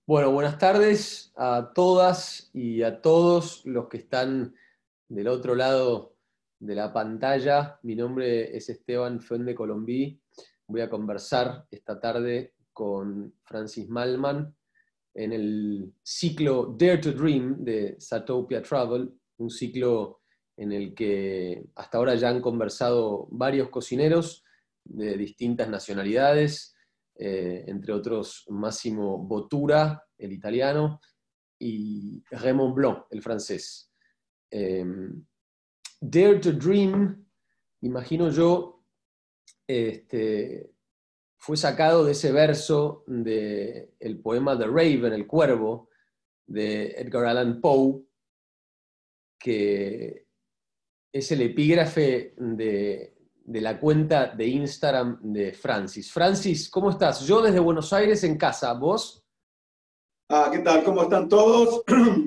Bueno, buenas tardes a todas y a todos los que están del otro lado de la pantalla. Mi nombre es Esteban Fende Colombí. Voy a conversar esta tarde con Francis Mallmann en el ciclo Dare to Dream de Satopia Travel, un ciclo en el que hasta ahora ya han conversado varios cocineros de distintas nacionalidades, entre otros Massimo Bottura, el italiano, y Raymond Blanc, el francés. Eh, Dare to Dream, imagino yo, este, fue sacado de ese verso del poema The Raven, El Cuervo, de Edgar Allan Poe, que es el epígrafe de la cuenta de Instagram de Francis. Francis, ¿cómo estás? Yo desde Buenos Aires en casa, ¿vos? ¿Qué tal? ¿Cómo están todos?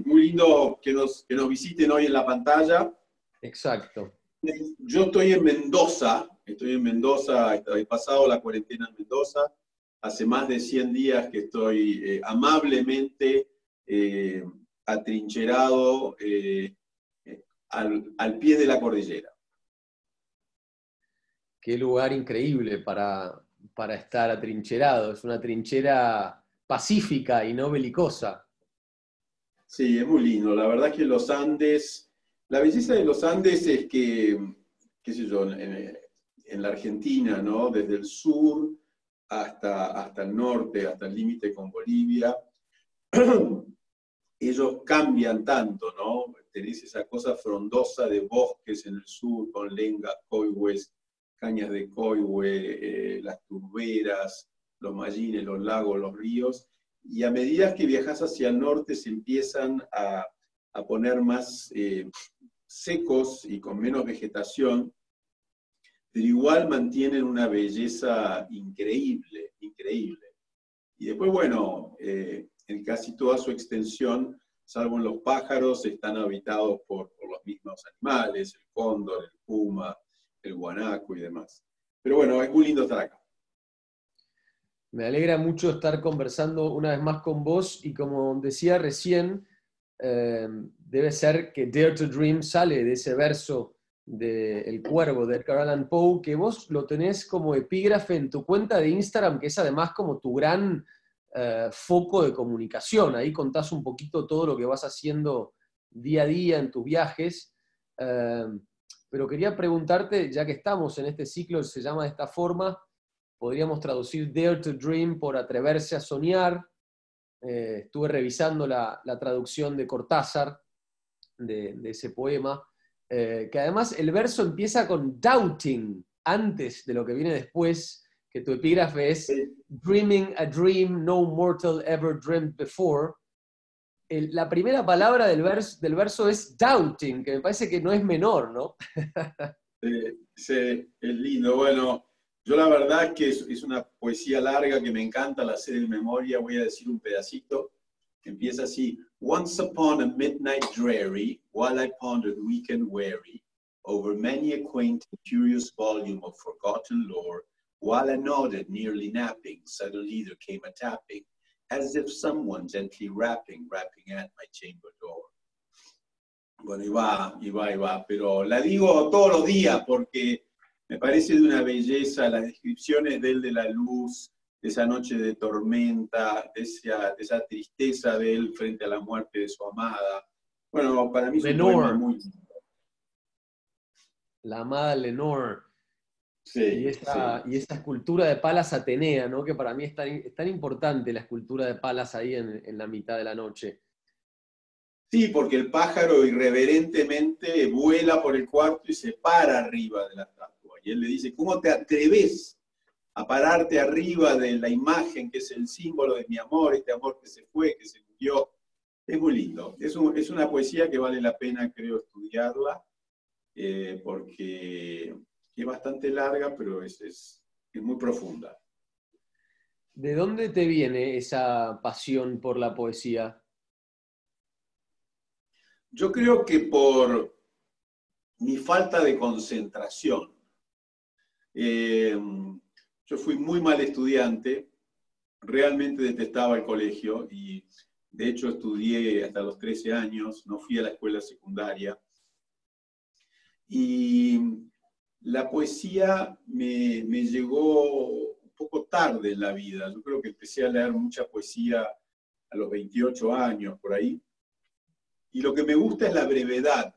Muy lindo que nos visiten hoy en la pantalla. Exacto. Yo estoy en Mendoza, he pasado la cuarentena en Mendoza. Hace más de 100 días que estoy amablemente eh, atrincherado al pie de la cordillera. Qué lugar increíble para estar atrincherado. Es una trinchera pacífica y no belicosa. Sí, es muy lindo. La verdad es que los Andes, la belleza de los Andes es que, qué sé yo, en la Argentina, ¿no? Desde el sur hasta el norte, hasta el límite con Bolivia, ellos cambian tanto, ¿no? Tenés esa cosa frondosa de bosques en el sur, con lengas, coihues, cañas de coihue, las turberas, los mallines, los lagos, los ríos, y a medida que viajas hacia el norte se empiezan a poner más secos y con menos vegetación, pero igual mantienen una belleza increíble, increíble. Y después, bueno, en casi toda su extensión, salvo en los pájaros, están habitados por los mismos animales, el cóndor, el puma, el guanaco y demás. Pero bueno, es muy lindo estar acá. Me alegra mucho estar conversando una vez más con vos y como decía recién, debe ser que Dare to Dream sale de ese verso de El Cuervo de Edgar Allan Poe, que vos lo tenés como epígrafe en tu cuenta de Instagram, que es además como tu gran foco de comunicación. Ahí contás un poquito todo lo que vas haciendo día a día en tus viajes. Eh, pero quería preguntarte, ya que estamos en este ciclo, se llama de esta forma, podríamos traducir Dare to Dream por atreverse a soñar. Estuve revisando la traducción de Cortázar de ese poema, que además el verso empieza con doubting, antes de lo que viene después, que tu epígrafe es Dreaming a dream no mortal ever dreamed before. La primera palabra del verso es doubting, que me parece que no es menor, ¿no? Sí, es lindo. Bueno, yo la verdad que es una poesía larga que me encanta, la sé de memoria. Voy a decir un pedacito. Empieza así. Once upon a midnight dreary, while I pondered weak and weary, over many a quaint and curious volume of forgotten lore, while I nodded, nearly napping, suddenly there came a tapping, as if someone gently rapping at my chamber door. Bueno, y va, pero la digo todos los días porque me parece de una belleza las descripciones de él de la luz, de esa noche de tormenta, de esa tristeza de él frente a la muerte de su amada. Bueno, para mí es un poema Lenore, muy... la amada Lenore. Y Sí, esta, sí. y esta escultura de Palas Atenea, ¿no? Que para mí es tan importante la escultura de Palas ahí en la mitad de la noche. Sí, porque el pájaro irreverentemente vuela por el cuarto y se para arriba de la estatua. Y él le dice, ¿cómo te atreves a pararte arriba de la imagen que es el símbolo de mi amor, este amor que se fue, que se murió? Es muy lindo. Es una poesía que vale la pena, creo, estudiarla, porque es bastante larga, pero es muy profunda. ¿De dónde te viene esa pasión por la poesía? Yo creo que por mi falta de concentración. Yo fui muy mal estudiante, realmente detestaba el colegio y de hecho estudié hasta los 13 años, no fui a la escuela secundaria. Y la poesía me llegó un poco tarde en la vida. Yo creo que empecé a leer mucha poesía a los 28 años, por ahí. Y lo que me gusta es la brevedad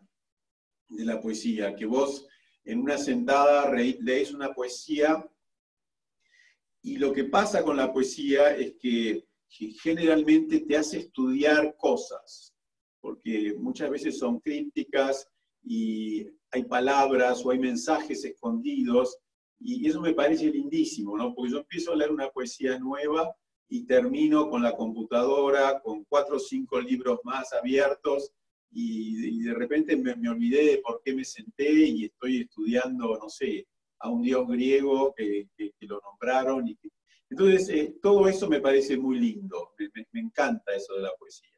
de la poesía, que vos en una sentada lees una poesía y lo que pasa con la poesía es que generalmente te hace estudiar cosas, porque muchas veces son crípticas y hay palabras o hay mensajes escondidos, y eso me parece lindísimo, ¿no? Porque yo empiezo a leer una poesía nueva y termino con la computadora, con 4 o 5 libros más abiertos, y de repente me olvidé de por qué me senté y estoy estudiando, no sé, a un dios griego que lo nombraron. Entonces, todo eso me parece muy lindo, me encanta eso de la poesía.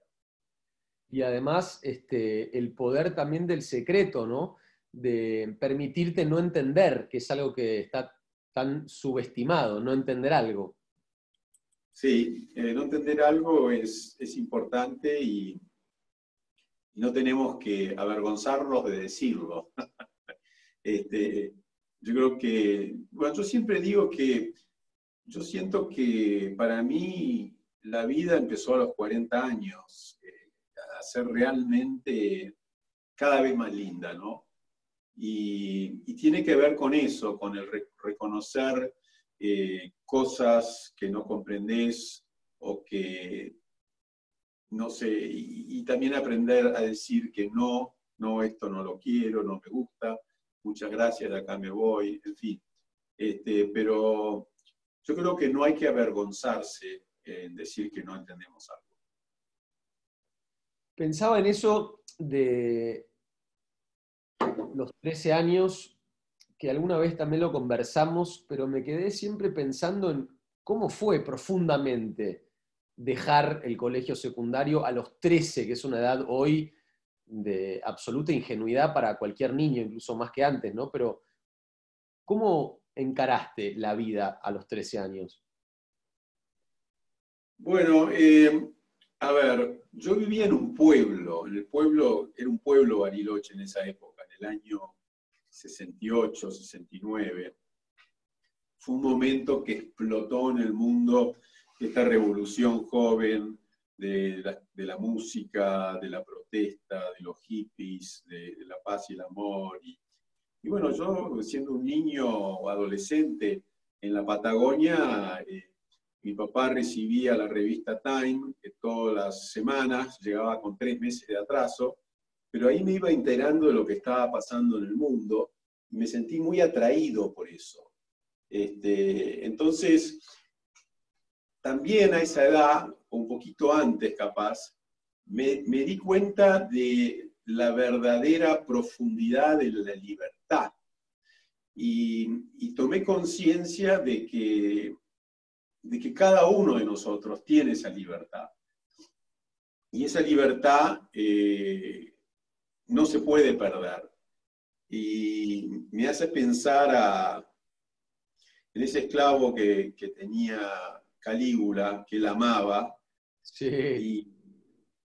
Y además, el poder también del secreto, ¿no? De permitirte no entender, que es algo que está tan subestimado, no entender algo. Sí, no entender algo es importante y no tenemos que avergonzarnos de decirlo. Yo creo que, bueno, yo siempre digo que yo siento que para mí la vida empezó a los 40 años, a ser realmente cada vez más linda, ¿no? Y tiene que ver con eso, con el reconocer cosas que no comprendés o que, no sé, y también aprender a decir que no, no, esto no lo quiero, no me gusta, muchas gracias, de acá me voy, en fin. Pero yo creo que no hay que avergonzarse en decir que no entendemos algo. Pensaba en eso de los 13 años, que alguna vez también lo conversamos, pero me quedé siempre pensando en cómo fue profundamente dejar el colegio secundario a los 13, que es una edad hoy de absoluta ingenuidad para cualquier niño, incluso más que antes, ¿no? Pero, ¿cómo encaraste la vida a los 13 años? Bueno, a ver, yo vivía en un pueblo, era un pueblo Bariloche en esa época, en el año 68, 69. Fue un momento que explotó en el mundo esta revolución joven de la música, de la protesta, de los hippies, de la paz y el amor. Y bueno, yo siendo un niño o adolescente en la Patagonia, mi papá recibía la revista Time, que todas las semanas llegaba con 3 meses de atraso, pero ahí me iba enterando de lo que estaba pasando en el mundo y me sentí muy atraído por eso. Entonces, también a esa edad, o un poquito antes capaz, me di cuenta de la verdadera profundidad de la libertad. Y tomé conciencia de que cada uno de nosotros tiene esa libertad. Y esa libertad no se puede perder. Y me hace pensar en ese esclavo que tenía Calígula, que él amaba, Sí.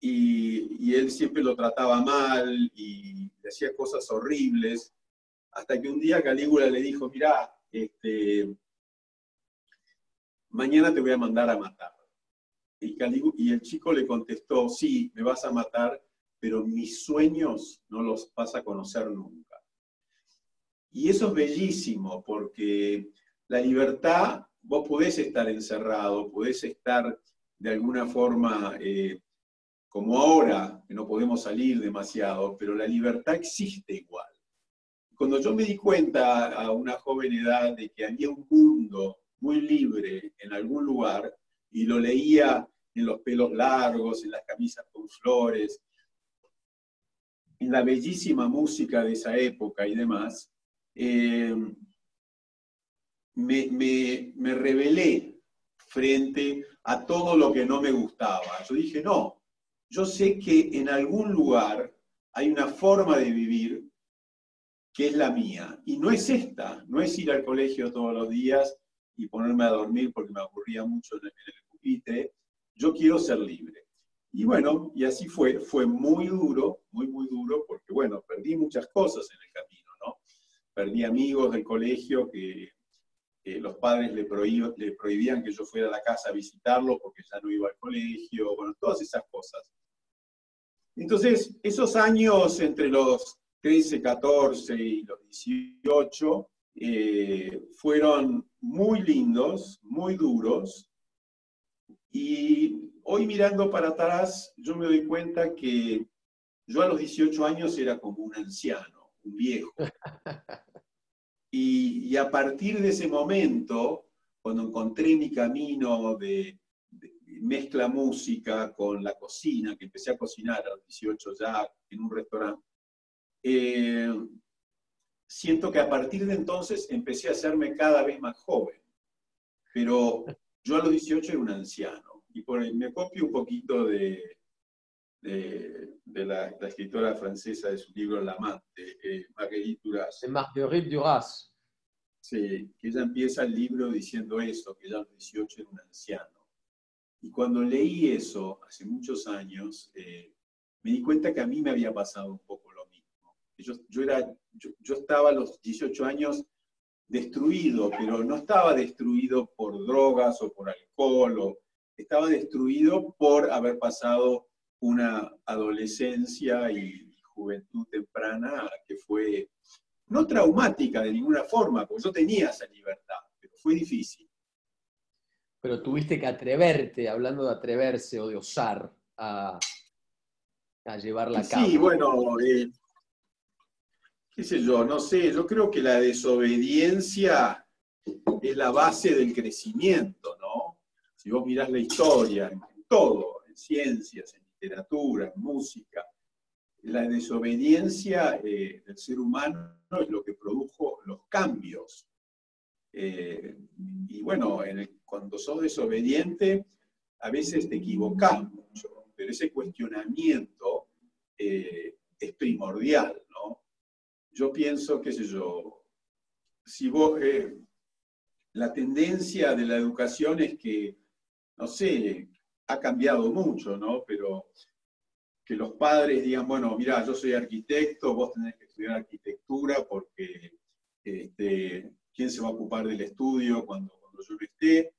y él siempre lo trataba mal y le hacía cosas horribles, hasta que un día Calígula le dijo, mirá, mañana te voy a mandar a matar. Y el chico le contestó, sí, me vas a matar, pero mis sueños no los vas a conocer nunca. Y eso es bellísimo, porque la libertad, vos podés estar encerrado, podés estar de alguna forma, como ahora, que no podemos salir demasiado, pero la libertad existe igual. Cuando yo me di cuenta a una joven edad de que había un mundo muy libre en algún lugar, y lo leía en los pelos largos, en las camisas con flores, en la bellísima música de esa época y demás, me rebelé frente a todo lo que no me gustaba. Yo dije, no, yo sé que en algún lugar hay una forma de vivir que es la mía. Y no es esta, no es ir al colegio todos los días y ponerme a dormir porque me aburría mucho en el pupitre, yo quiero ser libre. Y bueno, y así fue muy duro, muy duro, porque bueno, perdí muchas cosas en el camino, ¿no? Perdí amigos del colegio que los padres le prohibían que yo fuera a la casa a visitarlo porque ya no iba al colegio, bueno, todas esas cosas. Entonces, esos años entre los 13, 14 y los 18 fueron muy lindos, muy duros, y hoy mirando para atrás, yo me doy cuenta que yo a los 18 años era como un anciano, un viejo. Y a partir de ese momento, cuando encontré mi camino de mezcla música con la cocina, que empecé a cocinar a los 18 ya en un restaurante, siento que a partir de entonces empecé a hacerme cada vez más joven. Pero yo a los 18 era un anciano. Y me copio un poquito de la escritora francesa de su libro La Amante, Marguerite Duras. De Marguerite Duras. Sí, que ella empieza el libro diciendo eso, que ella a los 18 era un anciano. Y cuando leí eso, hace muchos años, me di cuenta que a mí me había pasado un poco lo mismo. Yo estaba a los 18 años destruido, pero no estaba destruido por drogas o por alcohol, estaba destruido por haber pasado una adolescencia y juventud temprana que fue no traumática de ninguna forma, porque yo tenía esa libertad, pero fue difícil. Pero tuviste que atreverte, hablando de atreverse o de osar, a llevarla a cabo. Sí, bueno, qué sé yo, no sé, yo creo que la desobediencia es la base del crecimiento, ¿no? Si vos mirás la historia, en todo, en ciencias, en literatura, en música, la desobediencia del ser humano es lo que produjo los cambios. Y bueno, cuando sos desobediente, a veces te equivocás mucho, pero ese cuestionamiento es primordial, ¿no? Yo pienso, qué sé yo, si vos, la tendencia de la educación es que, no sé, ha cambiado mucho, ¿no? Pero que los padres digan, bueno, mira, yo soy arquitecto, vos tenés que estudiar arquitectura porque ¿quién se va a ocupar del estudio cuando yo no esté?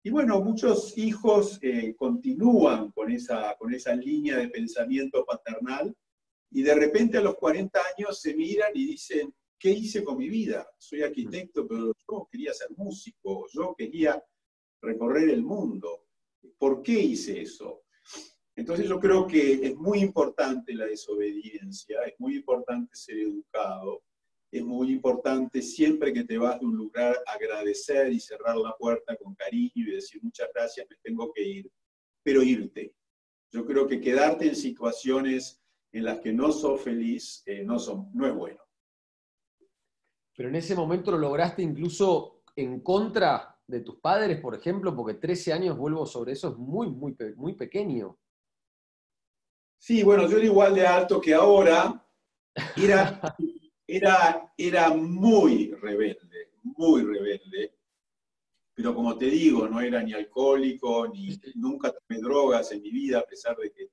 Y bueno, muchos hijos continúan con esa línea de pensamiento paternal y de repente a los 40 años se miran y dicen, ¿qué hice con mi vida? Soy arquitecto, pero yo quería ser músico, yo quería recorrer el mundo. ¿Por qué hice eso? Entonces yo creo que es muy importante la desobediencia, es muy importante ser educado, es muy importante siempre que te vas de un lugar agradecer y cerrar la puerta con cariño y decir muchas gracias, me tengo que ir, pero irte. Yo creo que quedarte en situaciones en las que no sos feliz no es bueno. Pero en ese momento lo lograste incluso en contra de tus padres, por ejemplo, porque 13 años, vuelvo sobre eso, es muy pequeño. Sí, bueno, yo era igual de alto que ahora, era muy rebelde, pero como te digo, no era ni alcohólico, ni nunca tomé drogas en mi vida, a pesar de que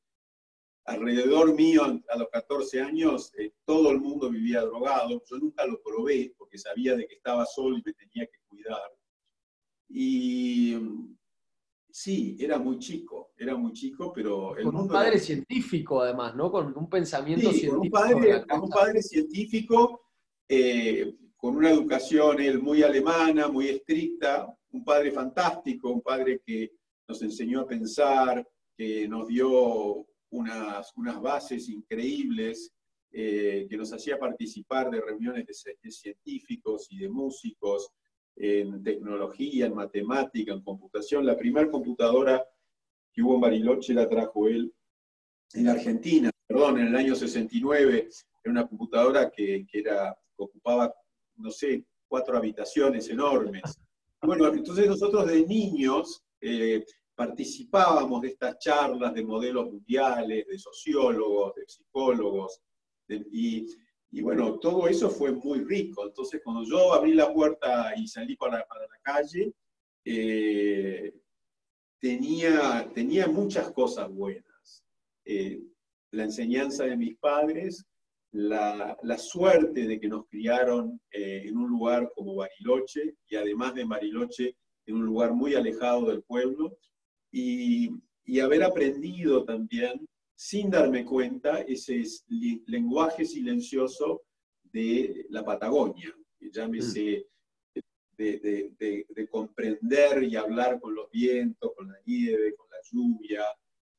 alrededor mío, a los 14 años, todo el mundo vivía drogado. Yo nunca lo probé, porque sabía de que estaba solo y me tenía que cuidar. Y sí, era muy chico, pero el Con un mundo era... padre científico, además, ¿no? Con un pensamiento Sí, científico sobre la con un cosa. padre científico, con una educación él muy alemana, muy estricta, un padre fantástico, un padre que nos enseñó a pensar, que nos dio unas bases increíbles, que nos hacía participar de reuniones de científicos y de músicos, en tecnología, en matemática, en computación. La primera computadora que hubo en Bariloche la trajo él en Argentina, perdón, en el año 69, era una computadora que ocupaba, no sé, 4 habitaciones enormes. Bueno, entonces nosotros de niños participábamos de estas charlas de modelos mundiales, de sociólogos, de psicólogos, y bueno, todo eso fue muy rico. Entonces cuando yo abrí la puerta y salí para la calle, tenía muchas cosas buenas. La enseñanza de mis padres, la suerte de que nos criaron en un lugar como Bariloche, y además de Bariloche, en un lugar muy alejado del pueblo, y haber aprendido también, sin darme cuenta, ese lenguaje silencioso de la Patagonia, que llámese de comprender y hablar con los vientos, con la nieve, con la lluvia,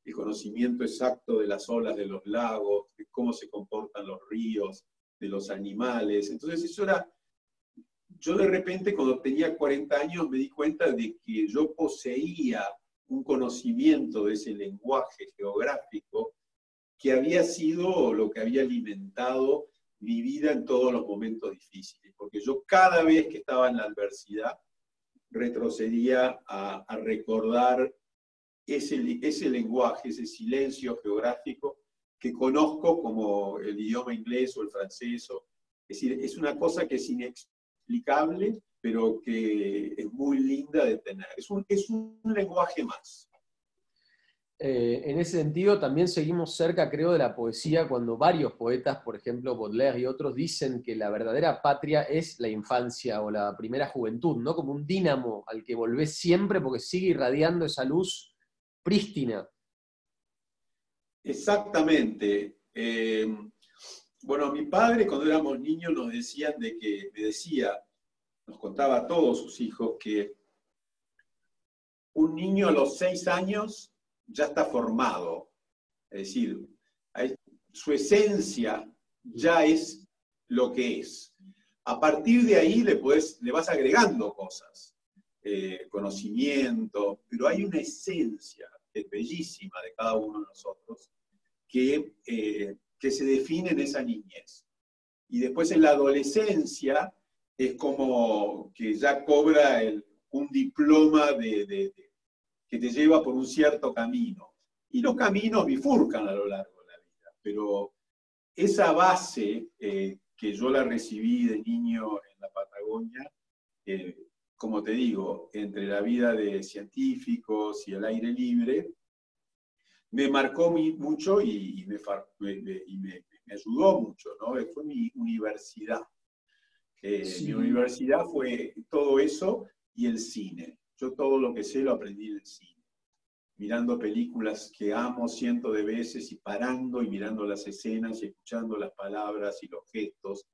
el conocimiento exacto de las olas de los lagos, de cómo se comportan los ríos, de los animales. Entonces eso era, yo de repente cuando tenía 40 años me di cuenta de que yo poseía un conocimiento de ese lenguaje geográfico que había sido lo que había alimentado mi vida en todos los momentos difíciles, porque yo cada vez que estaba en la adversidad retrocedía a recordar ese lenguaje, ese silencio geográfico que conozco como el idioma inglés o el francés. Es decir, es una cosa que es inexplicable, pero que es muy linda de tener. Es un lenguaje más. En ese sentido, también seguimos cerca, creo, de la poesía, cuando varios poetas, por ejemplo, Baudelaire y otros, dicen que la verdadera patria es la infancia o la primera juventud, ¿no? Como un dínamo al que volvés siempre porque sigue irradiando esa luz prístina. Exactamente. Bueno, mi padre cuando éramos niños nos contaba a todos sus hijos que un niño a los 6 años ya está formado. Es decir, su esencia ya es lo que es. A partir de ahí le vas agregando cosas, conocimiento, pero hay una esencia que es bellísima de cada uno de nosotros que se define en esa niñez. Y después en la adolescencia es como que ya cobra un diploma que te lleva por un cierto camino. Y los caminos bifurcan a lo largo de la vida, pero esa base que yo la recibí de niño en la Patagonia, como te digo, entre la vida de científicos y el aire libre, me marcó mucho y me ayudó mucho, ¿no? Fue mi universidad. Sí. Mi universidad fue todo eso y el cine. Yo todo lo que sé lo aprendí en el cine. Mirando películas que amo cientos de veces y parando y mirando las escenas y escuchando las palabras y los gestos.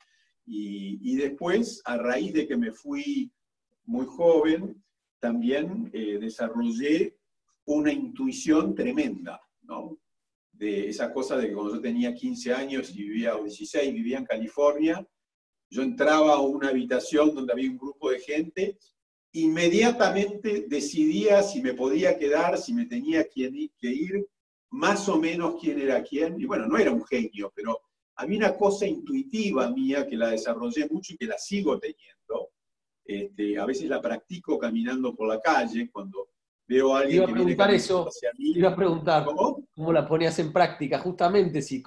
Y después, a raíz de que me fui muy joven, también desarrollé una intuición tremenda, ¿no? De esa cosa de que cuando yo tenía 15 años o 16, vivía en California, yo entraba a una habitación donde había un grupo de gente, inmediatamente decidía si me podía quedar, si me tenía que ir, más o menos quién era quién. Y bueno, no era un genio, pero había una cosa intuitiva mía que la desarrollé mucho y que la sigo teniendo. A veces la practico caminando por la calle, cuando veo a alguien que viene caminando hacia mí. Te iba a preguntar, ¿cómo? ¿Cómo la ponías en práctica? Justamente, si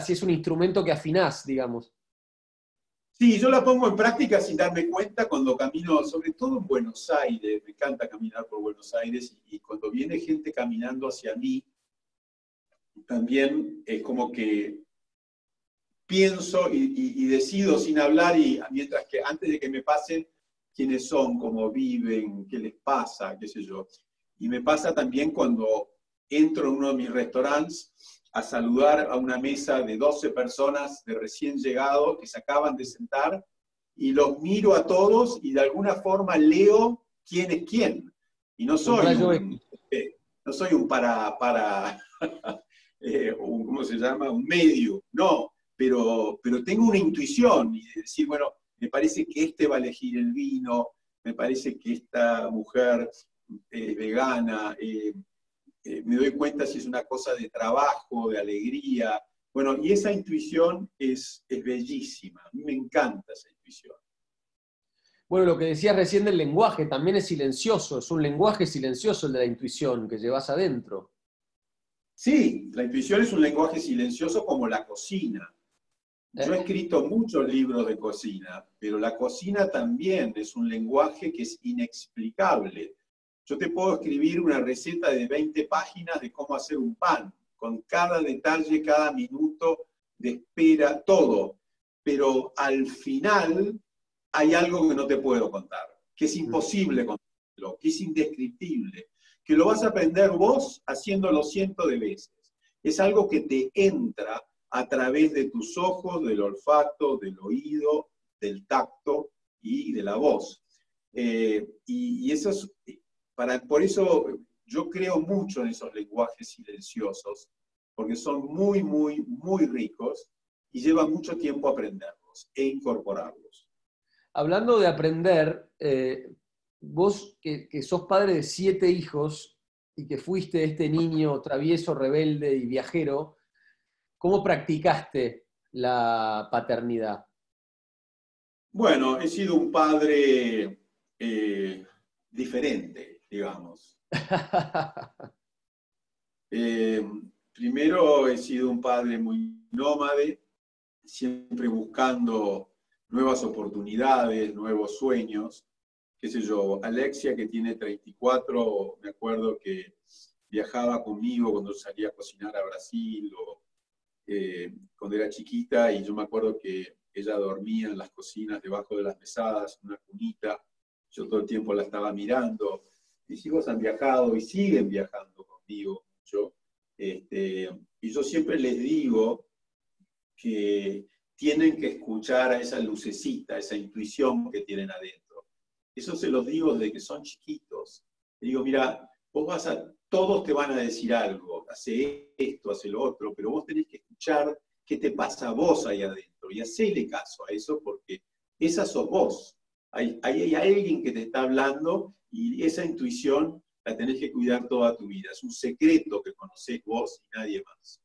es un instrumento que afinás, digamos. Sí, yo la pongo en práctica sin darme cuenta cuando camino, sobre todo en Buenos Aires. Me encanta caminar por Buenos Aires y cuando viene gente caminando hacia mí, también es como que pienso y decido sin hablar, y mientras que antes de que me pasen quiénes son, cómo viven, qué les pasa, qué sé yo. Y me pasa también cuando entro en uno de mis restaurantes a saludar a una mesa de 12 personas de recién llegados que se acaban de sentar, y los miro a todos y de alguna forma leo quién es quién. Y no soy un ¿cómo se llama? Un medio, no, pero tengo una intuición y de decir, bueno, me parece que este va a elegir el vino, me parece que esta mujer es vegana, me doy cuenta si es una cosa de trabajo, de alegría. Bueno, y esa intuición es bellísima. A mí me encanta esa intuición. Bueno, lo que decías recién del lenguaje también es silencioso, es un lenguaje silencioso el de la intuición que llevas adentro. Sí, la intuición es un lenguaje silencioso como la cocina. Yo he escrito muchos libros de cocina, pero la cocina también es un lenguaje que es inexplicable. Yo te puedo escribir una receta de 20 páginas de cómo hacer un pan, con cada detalle, cada minuto de espera, todo. Pero al final hay algo que no te puedo contar, que es imposible contarlo, que es indescriptible, que lo vas a aprender vos haciéndolo cientos de veces. Es algo que te entra a través de tus ojos, del olfato, del oído, del tacto y de la voz. Y eso es, por eso yo creo mucho en esos lenguajes silenciosos, porque son muy, muy, muy ricos y lleva mucho tiempo aprenderlos e incorporarlos. Hablando de aprender, vos que sos padre de 7 hijos y que fuiste este niño travieso, rebelde y viajero, ¿cómo practicaste la paternidad? Bueno, he sido un padre diferente, digamos. Primero he sido un padre muy nómade, siempre buscando nuevas oportunidades, nuevos sueños. Qué sé yo, Alexia, que tiene 34, me acuerdo que viajaba conmigo cuando salía a cocinar a Brasil, o cuando era chiquita, y yo me acuerdo que ella dormía en las cocinas debajo de las mesadas, en una cunita, yo todo el tiempo la estaba mirando. Mis hijos han viajado y siguen viajando conmigo mucho, y yo siempre les digo que tienen que escuchar a esa lucecita, a esa intuición que tienen adentro. Eso se los digo desde que son chiquitos. Les digo, mira, todos te van a decir algo, hace esto, hace lo otro, pero vos tenés que escuchar qué te pasa a vos ahí adentro y hacele caso a eso, porque esa sos vos. Hay alguien que te está hablando y esa intuición la tenés que cuidar toda tu vida. Es un secreto que conocés vos y nadie más.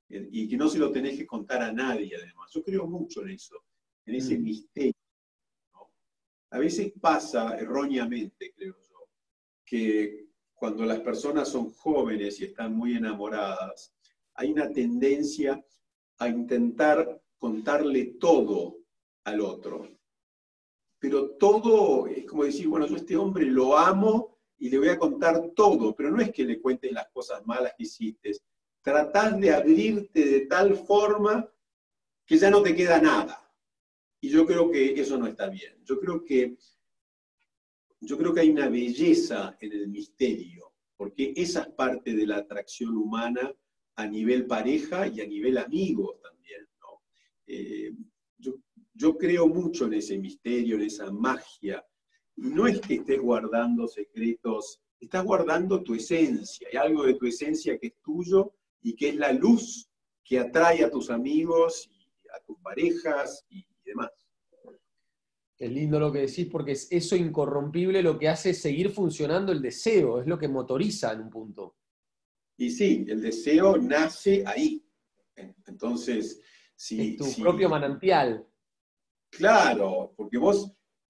Y que no se lo tenés que contar a nadie, además. Yo creo mucho en eso, en ese misterio, ¿no? A veces pasa, erróneamente, creo yo, que cuando las personas son jóvenes y están muy enamoradas, hay una tendencia a intentar contarle todo al otro. Pero todo es como decir, bueno, yo a este hombre lo amo y le voy a contar todo, pero no es que le cuentes las cosas malas que hiciste. Tratás de abrirte de tal forma que ya no te queda nada. Y yo creo que eso no está bien. Yo creo que hay una belleza en el misterio, porque esa es parte de la atracción humana a nivel pareja y a nivel amigos también, ¿no? Yo creo mucho en ese misterio, en esa magia. Y no es que estés guardando secretos, estás guardando tu esencia. Hay algo de tu esencia que es tuyo y que es la luz que atrae a tus amigos y a tus parejas y demás. Es lindo lo que decís, porque es eso incorrompible lo que hace seguir funcionando el deseo, es lo que motoriza en un punto. Y sí, el deseo nace ahí. Entonces, es tu propio manantial. Claro, porque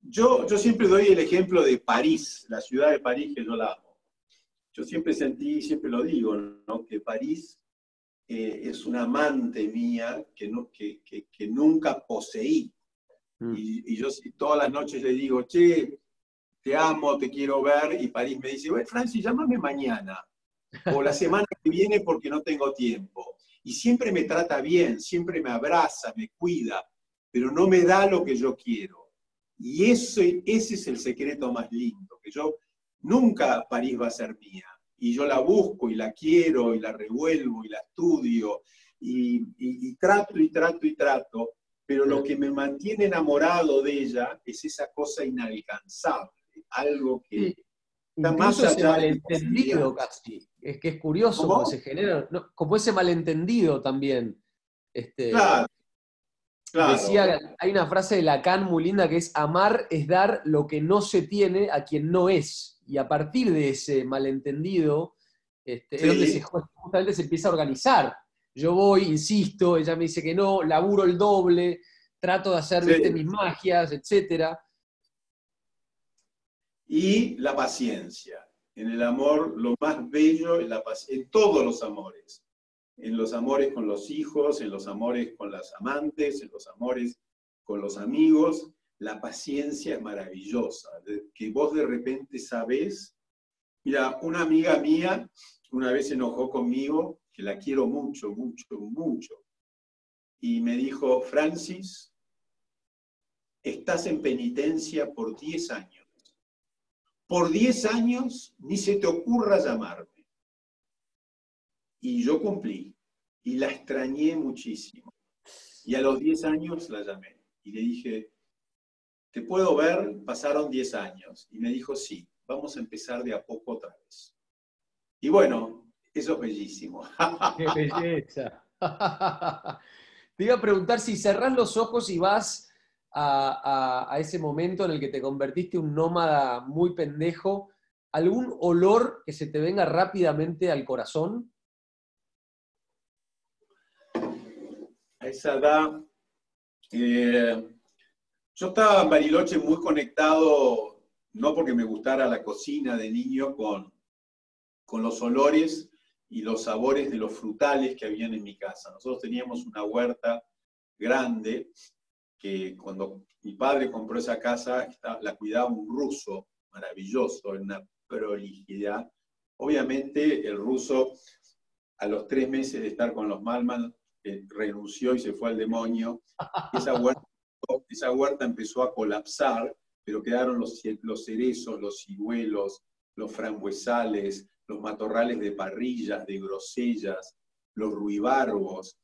yo siempre doy el ejemplo de París, la ciudad de París, que yo la amo. Yo siempre sentí, siempre lo digo, ¿no?, que París es una amante mía que nunca poseí. Y yo todas las noches le digo, che, te amo, te quiero ver, y París me dice, bueno, Francis, llámame mañana, o la semana que viene porque no tengo tiempo. Y siempre me trata bien, siempre me abraza, me cuida, pero no me da lo que yo quiero. Y ese es el secreto más lindo, que yo nunca París va a ser mía. Y yo la busco y la quiero y la revuelvo y la estudio y trato y trato y trato, pero lo que me mantiene enamorado de ella es esa cosa inalcanzable, algo que Sí. está Incluso más ese allá de malentendido casi. Es que es curioso ¿Cómo? cómo se genera, ¿no?, como ese malentendido también. Claro, claro. Decía, hay una frase de Lacan muy linda que es: amar es dar lo que no se tiene a quien no es. Y a partir de ese malentendido, es donde Sí, justamente se empieza a organizar. Yo voy, insisto, ella me dice que no, laburo el doble, trato de hacer, viste, sí. mis magias, etc. Y la paciencia. En el amor, lo más bello es la paciencia, en todos los amores. En los amores con los hijos, en los amores con las amantes, en los amores con los amigos. la paciencia es maravillosa, que vos de repente sabés. Mira, una amiga mía una vez se enojó conmigo, que la quiero mucho, mucho, mucho, y me dijo: Francis, estás en penitencia por 10 años. Por 10 años ni se te ocurra llamarme. Y yo cumplí, y la extrañé muchísimo. Y a los 10 años la llamé, y le dije: ¿te puedo ver? Pasaron 10 años. Y me dijo: sí, vamos a empezar de a poco otra vez. Y bueno, eso es bellísimo. ¡Qué belleza! Te iba a preguntar, si cerrás los ojos y vas a ese momento en el que te convertiste en un nómada muy pendejo, ¿algún olor que se te venga rápidamente al corazón? A esa edad, yo estaba en Bariloche muy conectado, no porque me gustara la cocina de niño, con los olores y los sabores de los frutales que habían en mi casa. Nosotros teníamos una huerta grande que cuando mi padre compró esa casa, la cuidaba un ruso maravilloso, en una prolijidad. Obviamente el ruso, a los 3 meses de estar con los Malman, renunció y se fue al demonio. Esa huerta empezó a colapsar, pero quedaron los cerezos, los ciruelos, los frambuesales, los matorrales de parrillas, de grosellas, los ruibarbos.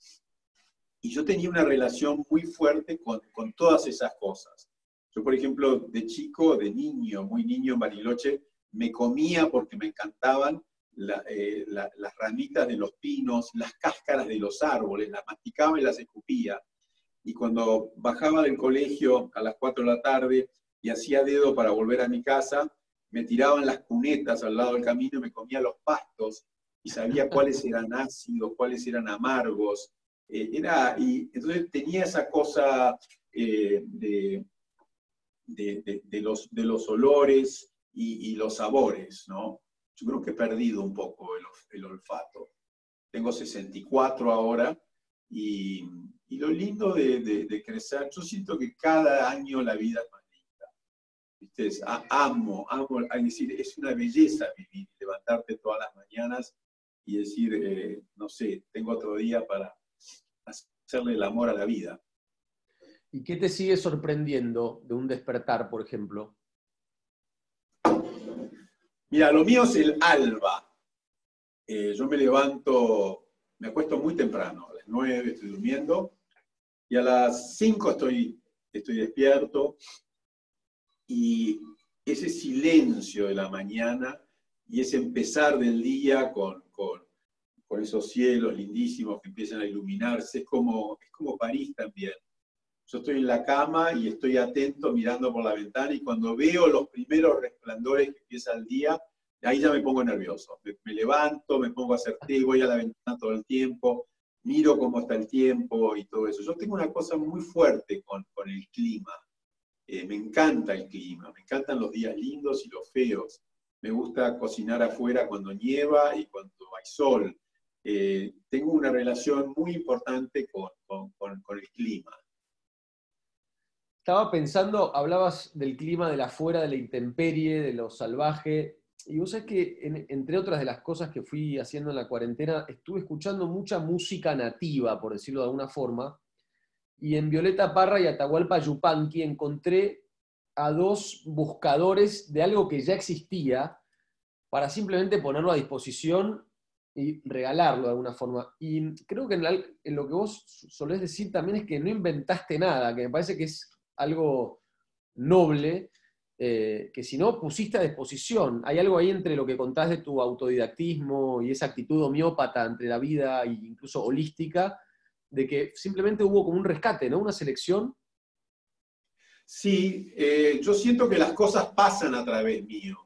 Y yo tenía una relación muy fuerte con todas esas cosas. Yo, por ejemplo, de chico, de niño, muy niño en Bariloche, me comía, porque me encantaban, las ramitas de los pinos, las cáscaras de los árboles, las masticaba y las escupía. Y cuando bajaba del colegio a las 4 de la tarde y hacía dedo para volver a mi casa, me tiraban las cunetas al lado del camino y me comía los pastos y sabía cuáles eran ácidos, cuáles eran amargos. Y entonces tenía esa cosa de los olores y los sabores, ¿no? Yo creo que he perdido un poco el olfato. Tengo 64 ahora y lo lindo de crecer, yo siento que cada año la vida es más linda. ¿Viste? Amo, es decir, es una belleza vivir, levantarte todas las mañanas y decir, no sé, tengo otro día para hacerle el amor a la vida. ¿Y qué te sigue sorprendiendo de un despertar, por ejemplo? Mira, lo mío es el alba. Yo me levanto, me acuesto muy temprano, a las 9 estoy durmiendo, y a las 5 estoy despierto, y ese silencio de la mañana y ese empezar del día con esos cielos lindísimos que empiezan a iluminarse, es como París también. Yo estoy en la cama y estoy atento mirando por la ventana, y cuando veo los primeros resplandores que empieza el día, ahí ya me pongo nervioso. Me levanto, me pongo a hacer té, voy a la ventana todo el tiempo, miro cómo está el tiempo y todo eso. Yo tengo una cosa muy fuerte con el clima. Me encanta el clima, me encantan los días lindos y los feos. Me gusta cocinar afuera cuando nieva y cuando hay sol. Tengo una relación muy importante con el clima. Estaba pensando, hablabas del clima, de la afuera, de la intemperie, de lo salvaje, y vos sabés que, entre otras de las cosas que fui haciendo en la cuarentena, estuve escuchando mucha música nativa, por decirlo de alguna forma, y en Violeta Parra y Atahualpa Yupanqui encontré a dos buscadores de algo que ya existía para simplemente ponerlo a disposición y regalarlo de alguna forma. Y creo que en lo que vos solés decir también es que no inventaste nada, que me parece que es algo noble, que si no pusiste a disposición. Hay algo ahí entre lo que contás de tu autodidactismo y esa actitud homeópata entre la vida e incluso holística, de que simplemente hubo como un rescate, ¿no? Una selección. Sí, yo siento que las cosas pasan a través mío.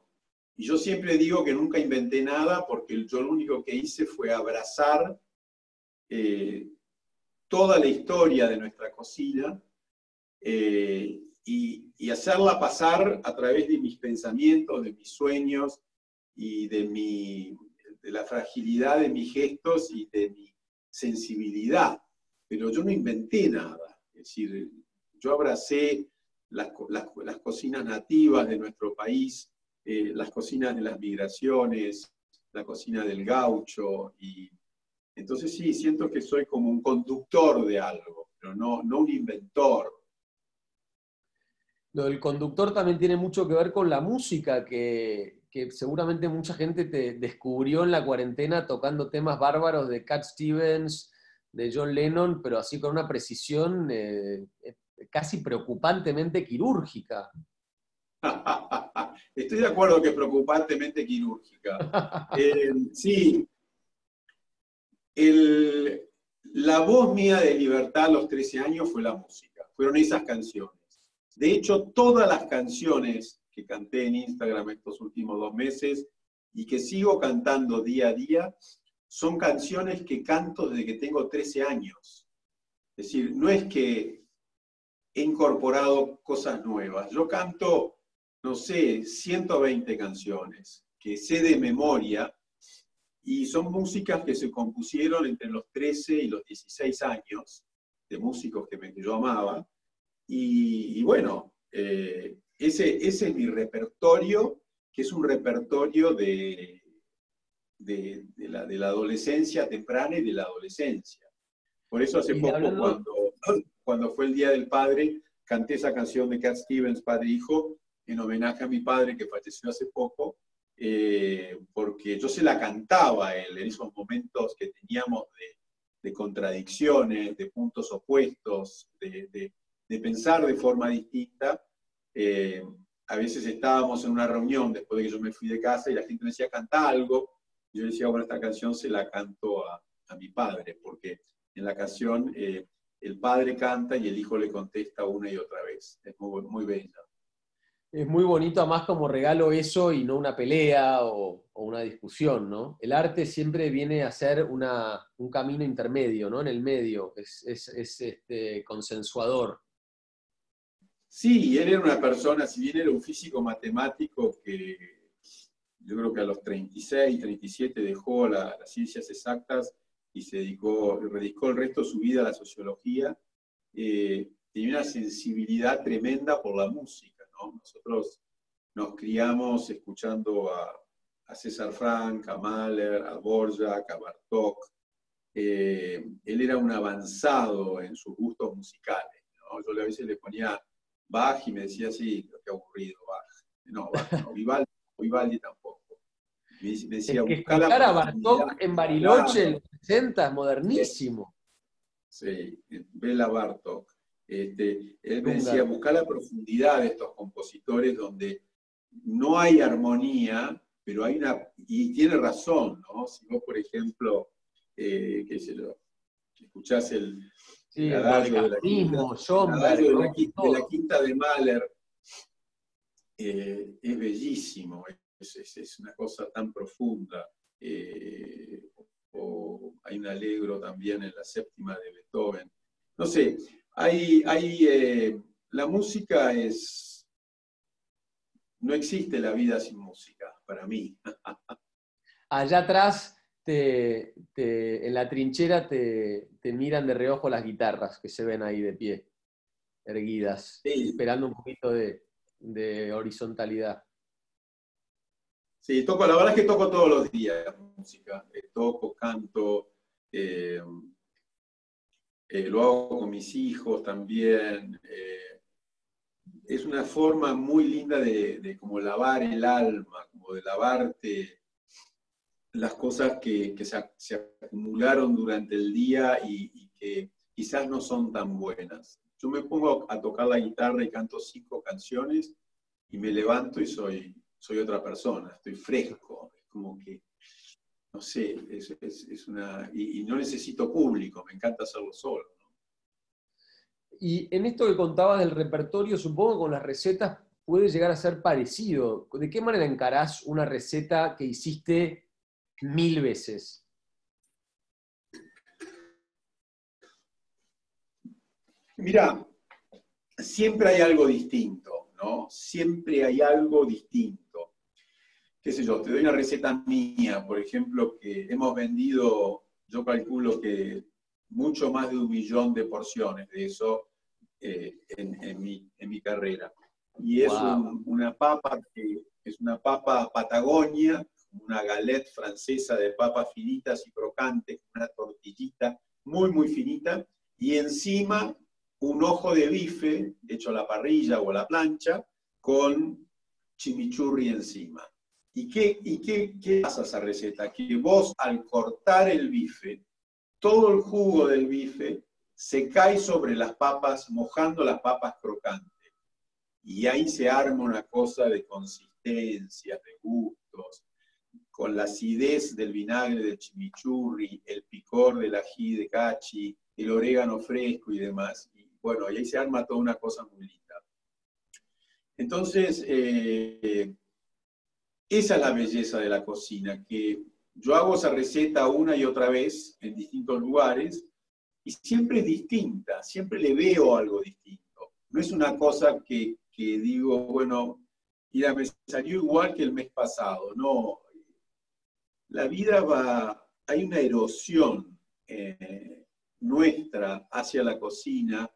Y yo siempre digo que nunca inventé nada, porque yo lo único que hice fue abrazar toda la historia de nuestra cocina, y hacerla pasar a través de mis pensamientos, de mis sueños y de la fragilidad de mis gestos y de mi sensibilidad. Pero yo no inventé nada. Es decir, yo abracé las cocinas nativas de nuestro país, las cocinas de las migraciones, la cocina del gaucho, y entonces sí, siento que soy como un conductor de algo, pero no un inventor. Lo del conductor también tiene mucho que ver con la música, que seguramente mucha gente te descubrió en la cuarentena tocando temas bárbaros de Cat Stevens, de John Lennon, pero así con una precisión casi preocupantemente quirúrgica. Estoy de acuerdo que es preocupantemente quirúrgica. Sí, la voz mía de libertad a los 13 años fue la música, fueron esas canciones. De hecho, todas las canciones que canté en Instagram estos últimos 2 meses y que sigo cantando día a día, son canciones que canto desde que tengo 13 años. Es decir, no es que he incorporado cosas nuevas. Yo canto, no sé, 120 canciones que sé de memoria, y son músicas que se compusieron entre los 13 y los 16 años, de músicos que yo amaba. Y bueno, ese es mi repertorio, que es un repertorio de la adolescencia temprana y de la adolescencia. Por eso hace poco, cuando fue el Día del Padre, canté esa canción de Cat Stevens, Padre e Hijo, en homenaje a mi padre que falleció hace poco, porque yo se la cantaba a él en esos momentos que teníamos de contradicciones, de puntos opuestos, de pensar de forma distinta. A veces estábamos en una reunión después de que yo me fui de casa y la gente me decía, canta algo, y yo decía, bueno, esta canción se la canto a mi padre, porque en la canción el padre canta y el hijo le contesta una y otra vez. Es muy, muy bella. Es muy bonito además como regalo eso y no una pelea o una discusión, ¿no? El arte siempre viene a ser un camino intermedio, ¿no? En el medio, es consensuador. Sí, él era una persona, si bien era un físico matemático que yo creo que a los 36, 37 dejó las ciencias exactas y se dedicó el resto de su vida a la sociología, tenía una sensibilidad tremenda por la música, ¿no? Nosotros nos criamos escuchando a César Franck, a Mahler, a Dvorak, a Bartók. Él era un avanzado en sus gustos musicales, ¿no? Yo a veces le ponía Bach y me decía, sí, qué aburrido, Bach. No, Bach no, Vivaldi tampoco. Me decía, Es que buscar la escuchar a profundidad. Bartók en Bariloche en Claro, los 60 es modernísimo. sí, Bela Bartók. Él me decía, Ungar. buscar la profundidad de estos compositores donde no hay armonía, pero hay una, y tiene razón, ¿no? Si vos, por ejemplo, qué sé yo, escuchás Sí, el el adagio de la quinta, dodecafonismo, Schoenberg, de la todo. quinta de Mahler, es bellísimo, es una cosa tan profunda. O hay un allegro también en la séptima de Beethoven. No sé, la música es, no existe la vida sin música, para mí. Allá atrás, en la trinchera, te miran de reojo las guitarras que se ven ahí de pie, erguidas, Sí, esperando un poquito de horizontalidad. sí, la verdad es que toco todos los días música. Toco, canto, lo hago con mis hijos también. Es una forma muy linda de como lavar el alma, como de lavarte las cosas que se acumularon durante el día y que quizás no son tan buenas. Yo me pongo a tocar la guitarra y canto 5 canciones y me levanto y soy otra persona, estoy fresco, es como que, no sé, es una... Y no necesito público, me encanta hacerlo solo. Y en esto que contabas del repertorio, supongo que con las recetas puede llegar a ser parecido. ¿De qué manera encarás una receta que hiciste 1000 veces? Mira, siempre hay algo distinto, ¿no? Siempre hay algo distinto. Qué sé yo, te doy una receta mía, por ejemplo, que hemos vendido, yo calculo que mucho más de 1 millón de porciones de eso en mi carrera. Y es Wow. una papa que es una papa Patagonia, una galette francesa de papas finitas y crocantes, una tortillita muy, muy finita, y encima un ojo de bife hecho a la parrilla o a la plancha con chimichurri encima. ¿Qué pasa esa receta? Que vos al cortar el bife, todo el jugo del bife se cae sobre las papas, mojando las papas crocantes. Y ahí se arma una cosa de consistencia, de gustos, con la acidez del vinagre del chimichurri, el picor del ají de cachi, el orégano fresco y demás. Y bueno, y ahí se arma toda una cosa muy linda. Entonces, esa es la belleza de la cocina, que yo hago esa receta una y otra vez en distintos lugares y siempre es distinta, siempre le veo algo distinto. No es una cosa que digo, bueno, mira, me salió igual que el mes pasado. No, la vida va, hay una erosión nuestra hacia la cocina,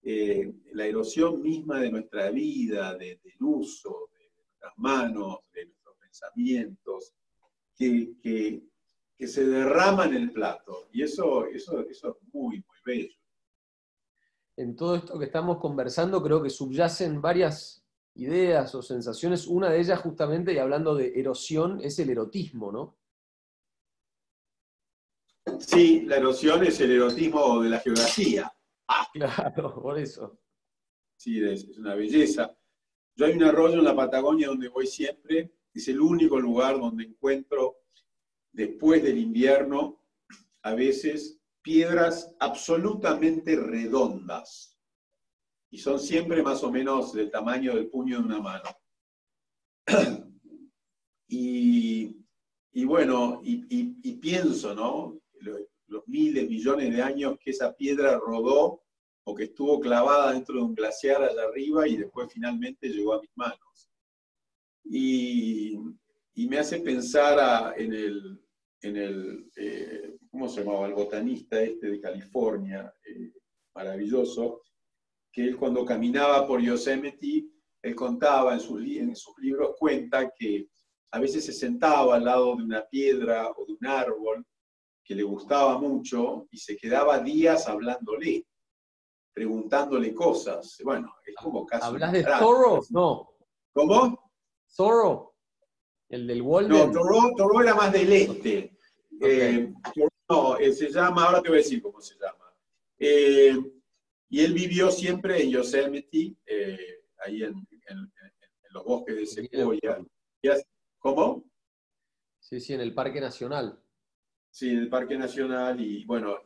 la erosión misma de nuestra vida, del uso de nuestras manos, de nuestros pensamientos, que se derrama en el plato. Y eso es muy, muy bello. En todo esto que estamos conversando, creo que subyacen varias ideas o sensaciones. Una de ellas, justamente, y hablando de erosión, es el erotismo, ¿no? Sí, la erosión es el erotismo de la geografía. Claro, por eso. Sí, es una belleza. Yo hay un arroyo en la Patagonia donde voy siempre, es el único lugar donde encuentro, después del invierno, a veces piedras absolutamente redondas. Y son siempre más o menos del tamaño del puño de una mano. Y bueno, y pienso, ¿no? Los miles, millones de años que esa piedra rodó o que estuvo clavada dentro de un glaciar allá arriba y después finalmente llegó a mis manos. Y, y me hace pensar ¿cómo se llamaba? El botanista este de California, maravilloso, que él cuando caminaba por Yosemite, él contaba en sus libros, cuenta que a veces se sentaba al lado de una piedra o de un árbol que le gustaba mucho y se quedaba días hablándole, preguntándole cosas. Bueno, es como casi un ¿Hablas de literati. Thoreau? No. ¿Cómo? Thoreau, el del No, Walden. Thoreau era más del este. Ok. No, se llama, ahora te voy a decir cómo se llama. Eh, y él vivió siempre en Yosemite, ahí en los bosques de En Sequoia. Yellowstone. ¿Cómo? Sí, sí, en el Parque Nacional. Sí, en el Parque Nacional. Y bueno,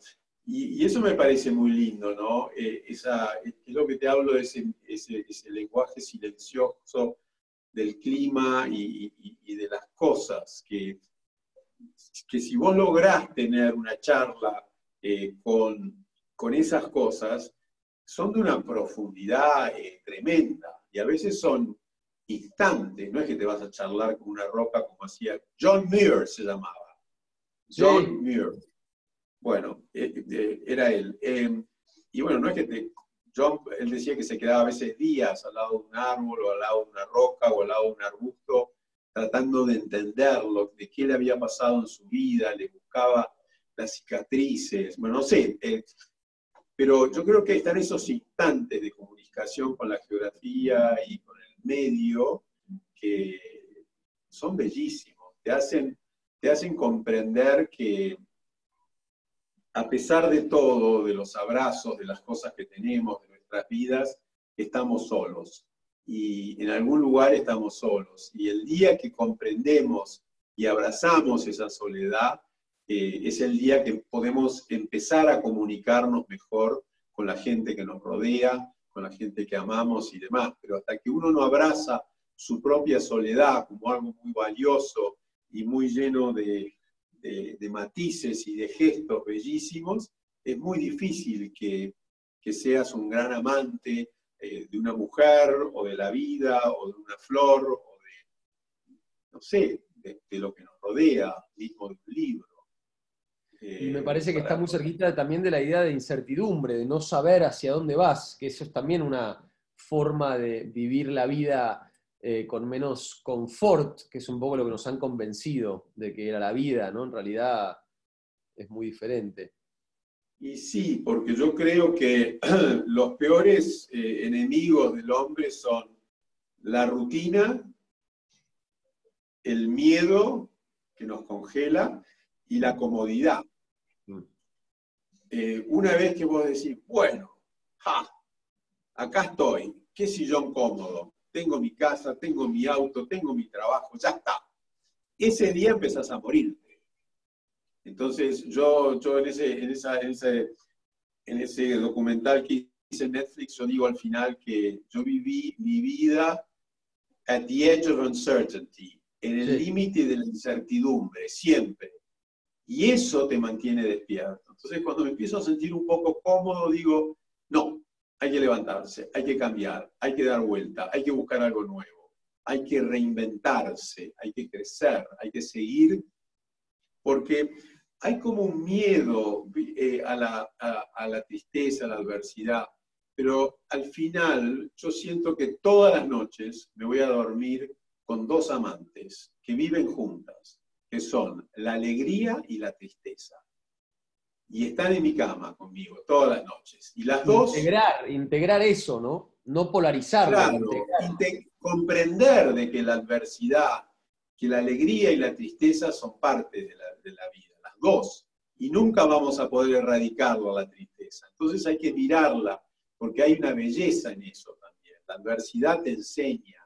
y eso me parece muy lindo, ¿no? Es lo que te hablo de ese lenguaje silencioso del clima y de las cosas, que si vos lográs tener una charla con esas cosas, son de una profundidad tremenda y a veces son instantes, no es que te vas a charlar con una roca como hacía John Muir, se llamaba. Sí, John Muir. Bueno, era él. Y bueno, no es que él decía que se quedaba a veces días al lado de un árbol o al lado de una roca o al lado de un arbusto tratando de entenderlo, de qué le había pasado en su vida, le buscaba las cicatrices, bueno, no sé, pero yo creo que están esos instantes de comunicación con la geografía y con el medio que son bellísimos, te hacen comprender que a pesar de todo, de los abrazos, de las cosas que tenemos, de nuestras vidas, estamos solos. Y en algún lugar estamos solos. Y el día que comprendemos y abrazamos esa soledad, es el día que podemos empezar a comunicarnos mejor con la gente que nos rodea, con la gente que amamos y demás. Pero hasta que uno no abraza su propia soledad como algo muy valioso y muy lleno de matices y de gestos bellísimos, es muy difícil que seas un gran amante de una mujer o de la vida o de una flor o de, no sé, de lo que nos rodea, mismo de un libro. Y me parece que está para muy cerquita también de la idea de incertidumbre, de no saber hacia dónde vas, que eso es también una forma de vivir la vida con menos confort, que es un poco lo que nos han convencido de que era la vida, ¿no? En realidad es muy diferente. Y sí, porque yo creo que los peores enemigos del hombre son la rutina, el miedo que nos congela y la comodidad. Mm. Una vez que vos decís, bueno, ja, acá estoy, qué sillón cómodo, tengo mi casa, tengo mi auto, tengo mi trabajo, ya está. Ese día empezás a morirte. Entonces yo en ese documental que hice en Netflix, yo digo al final que yo viví mi vida at the edge of uncertainty, en el Sí. límite de la incertidumbre, siempre. Y eso te mantiene despierto. Entonces, cuando me empiezo a sentir un poco cómodo, digo, no, hay que levantarse, hay que cambiar, hay que dar vuelta, hay que buscar algo nuevo, hay que reinventarse, hay que crecer, hay que seguir, porque hay como un miedo a la tristeza, a la adversidad, pero al final yo siento que todas las noches me voy a dormir con dos amantes que viven juntas, que son la alegría y la tristeza. Y están en mi cama conmigo todas las noches. Y las dos, Integrar eso, ¿no? No polarizarlo, claro, integrar. comprender de que la adversidad, que la alegría y la tristeza son parte de la vida, las dos. Y nunca vamos a poder erradicarlo a la tristeza. Entonces hay que mirarla, porque hay una belleza en eso también. La adversidad te enseña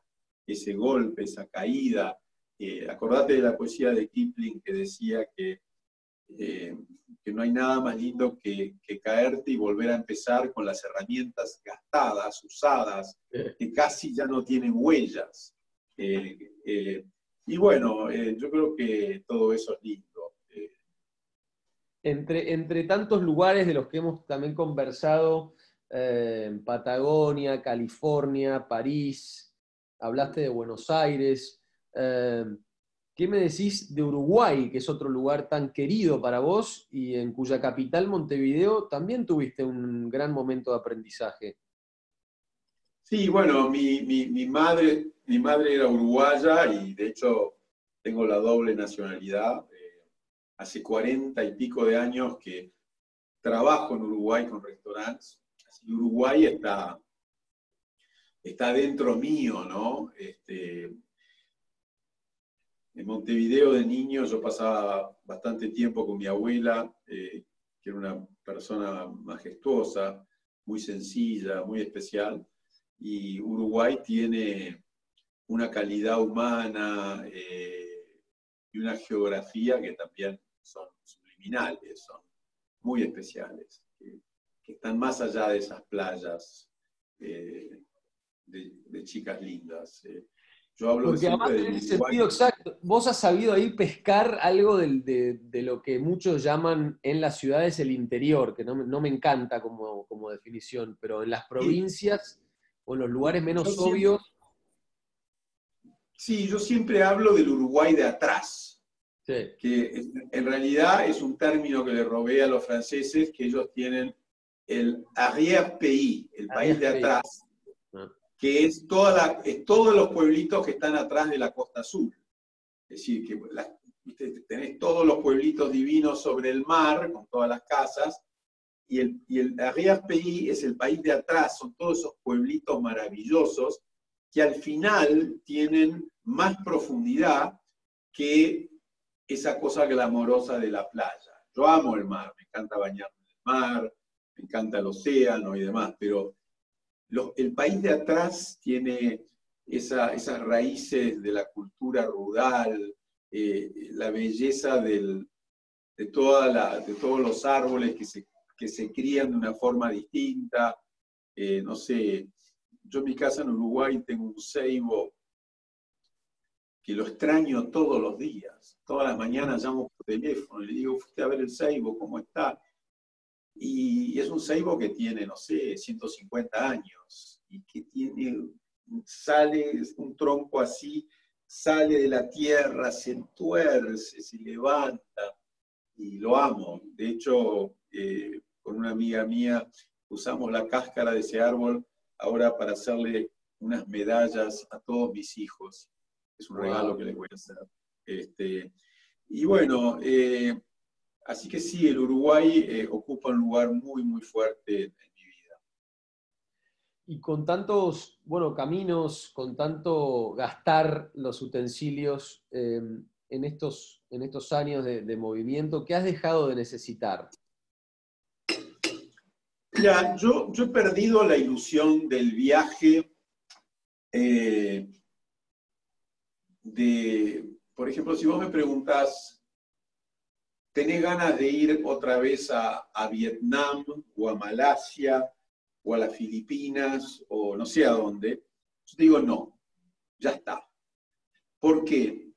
ese golpe, esa caída. Acordate de la poesía de Kipling que decía eh, que no hay nada más lindo que caerte y volver a empezar con las herramientas gastadas, usadas, que casi ya no tienen huellas. Eh, eh, y bueno, yo creo que todo eso es lindo. Entre tantos lugares de los que hemos también conversado, Patagonia, California, París, hablaste de Buenos Aires, eh, ¿qué me decís de Uruguay, que es otro lugar tan querido para vos y en cuya capital, Montevideo, también tuviste un gran momento de aprendizaje? Sí, bueno, mi madre era uruguaya y de hecho tengo la doble nacionalidad. Hace 40 y pico de años que trabajo en Uruguay con restaurantes. Así que Uruguay está dentro mío, ¿no? En Montevideo de niño yo pasaba bastante tiempo con mi abuela, que era una persona majestuosa, muy sencilla, muy especial. Y Uruguay tiene una calidad humana y una geografía que también son subliminales, son muy especiales, que están más allá de esas playas de chicas lindas. Yo hablo Porque siempre además del en ese Uruguay. sentido exacto, vos has sabido ahí pescar algo de lo que muchos llaman en las ciudades el interior, que no me encanta como definición, pero en las Y, provincias o en los lugares yo menos siempre, obvios, sí, yo siempre hablo del Uruguay de atrás, sí, que en realidad es un término que le robé a los franceses, que ellos tienen el arrière-pays, el país de arriba. atrás, que es todos los pueblitos que están atrás de la costa sur. Es decir, que tenés todos los pueblitos divinos sobre el mar, con todas las casas, y el arrière-pays es el país de atrás, son todos esos pueblitos maravillosos que al final tienen más profundidad que esa cosa glamorosa de la playa. Yo amo el mar, me encanta bañarme en el mar, me encanta el océano y demás, pero el país de atrás tiene esas raíces de la cultura rural, la belleza de todos los árboles que se crían de una forma distinta. No sé, yo en mi casa en Uruguay tengo un ceibo que lo extraño todos los días. Todas las mañanas llamo por teléfono y le digo, fuiste a ver el ceibo, ¿cómo está? Y es un ceibo que tiene, no sé, 150 años y que sale un tronco así, sale de la tierra, se entuerce, se levanta. y lo amo. De hecho, con una amiga mía usamos la cáscara de ese árbol ahora para hacerle unas medallas a todos mis hijos. Es un regalo que les voy a hacer. Y bueno, así que sí, el Uruguay ocupa un lugar muy, muy fuerte en mi vida. Y con tantos, bueno, caminos, con tanto gastar los utensilios en estos años de movimiento, ¿qué has dejado de necesitar? Mira, yo he perdido la ilusión del viaje por ejemplo, si vos me preguntás, ¿tenés ganas de ir otra vez a Vietnam o a Malasia o a las Filipinas o no sé a dónde? Yo te digo no, ya está. ¿Por qué?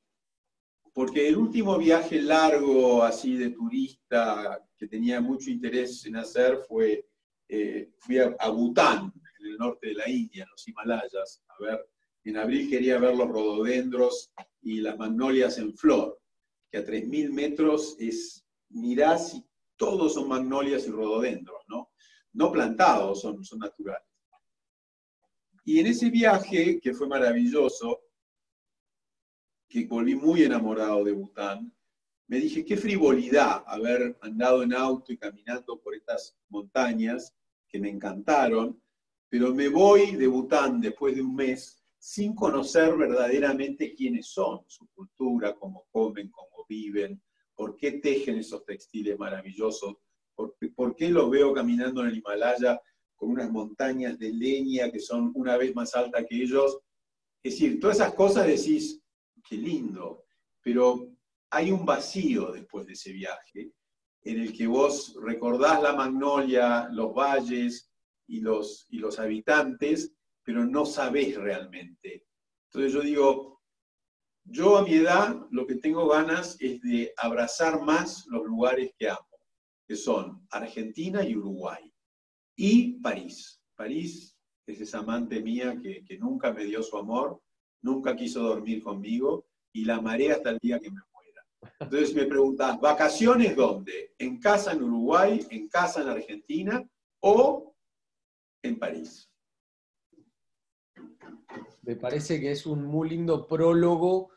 Porque el último viaje largo así de turista que tenía mucho interés en hacer fui a Bután, en el norte de la India, en los Himalayas, a ver. En abril quería ver los rododendros y las magnolias en flor, que a 3.000 metros mirás y todos son magnolias y rododendros, ¿no? No plantados, son naturales. Y en ese viaje, que fue maravilloso, que volví muy enamorado de Bután, me dije, qué frivolidad haber andado en auto y caminando por estas montañas que me encantaron, pero me voy de Bután después de un mes sin conocer verdaderamente quiénes son, su cultura, cómo comen, cómo viven, por qué tejen esos textiles maravillosos, por qué los veo caminando en el Himalaya con unas montañas de leña que son una vez más altas que ellos. Es decir, todas esas cosas decís, qué lindo, pero hay un vacío después de ese viaje en el que vos recordás la magnolia, los valles y los habitantes, pero no sabés realmente. Entonces yo digo, yo a mi edad lo que tengo ganas es de abrazar más los lugares que amo, que son Argentina y Uruguay, y París. París es esa amante mía que nunca me dio su amor, nunca quiso dormir conmigo, y la amaré hasta el día que me muera. Entonces me preguntás, ¿vacaciones dónde? ¿En casa en Uruguay? ¿En casa en Argentina? ¿O en París? Me parece que es un muy lindo prólogo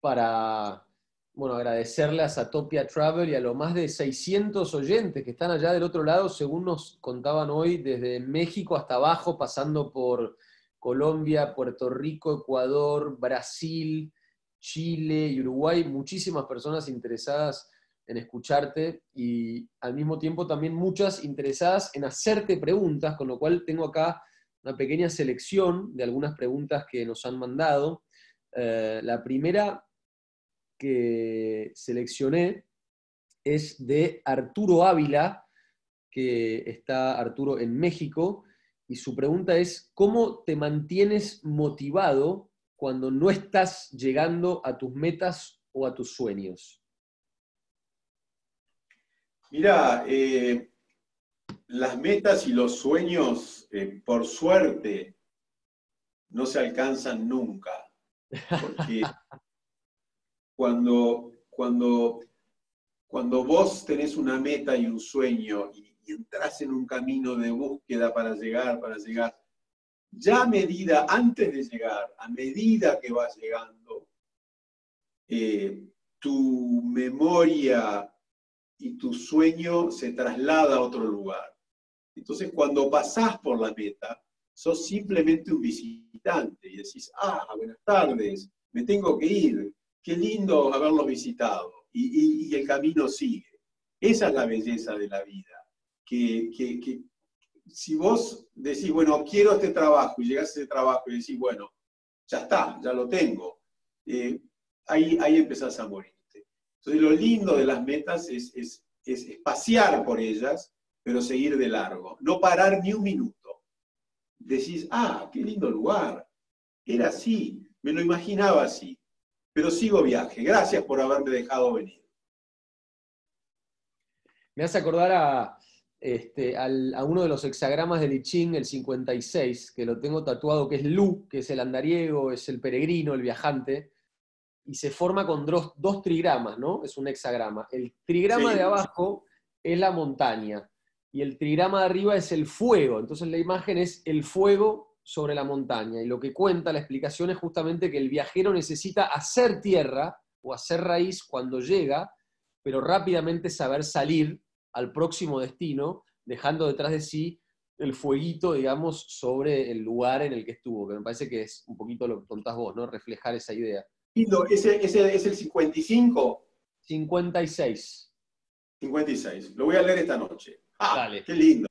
para, bueno, agradecerle a Satopia Travel y a los más de 600 oyentes que están allá del otro lado, según nos contaban hoy, desde México hasta abajo, pasando por Colombia, Puerto Rico, Ecuador, Brasil, Chile y Uruguay. Muchísimas personas interesadas en escucharte y al mismo tiempo también muchas interesadas en hacerte preguntas, con lo cual tengo acá una pequeña selección de algunas preguntas que nos han mandado. La primera que seleccioné es de Arturo Ávila, que está Arturo en México, y su pregunta es, ¿cómo te mantienes motivado cuando no estás llegando a tus metas o a tus sueños? Mirá, las metas y los sueños, por suerte, no se alcanzan nunca. Porque cuando vos tenés una meta y un sueño y entras en un camino de búsqueda para llegar, ya a medida, antes de llegar, a medida que vas llegando, tu memoria y tu sueño se traslada a otro lugar. Entonces, cuando pasás por la meta, sos simplemente un visitante y decís, buenas tardes, me tengo que ir, qué lindo haberlos visitado, y el camino sigue. Esa es la belleza de la vida, que si vos decís, bueno, quiero este trabajo, y llegás a ese trabajo y decís, bueno, ya está, ya lo tengo, ahí empezás a morirte. Entonces, lo lindo de las metas es pasear por ellas, pero seguir de largo, no parar ni un minuto. Decís, qué lindo lugar, era así, me lo imaginaba así, pero sigo viaje, gracias por haberme dejado venir. Me hace acordar a uno de los hexagramas del I Ching, el 56, que lo tengo tatuado, que es Lu, que es el andariego, es el peregrino, el viajante. y se forma con dos trigramas, ¿no? Es un hexagrama. El trigrama Sí. de abajo es la montaña y el trigrama de arriba es el fuego. Entonces la imagen es el fuego sobre la montaña. Y lo que cuenta la explicación es justamente que el viajero necesita hacer tierra o hacer raíz cuando llega, pero rápidamente saber salir al próximo destino, dejando detrás de sí el fueguito, digamos, sobre el lugar en el que estuvo, que me parece que es un poquito lo que contás vos, ¿no? Reflejar esa idea. Lindo, ese es el 55, 56. 56. Lo voy a leer esta noche. ¡Ah! Dale. ¡Qué lindo!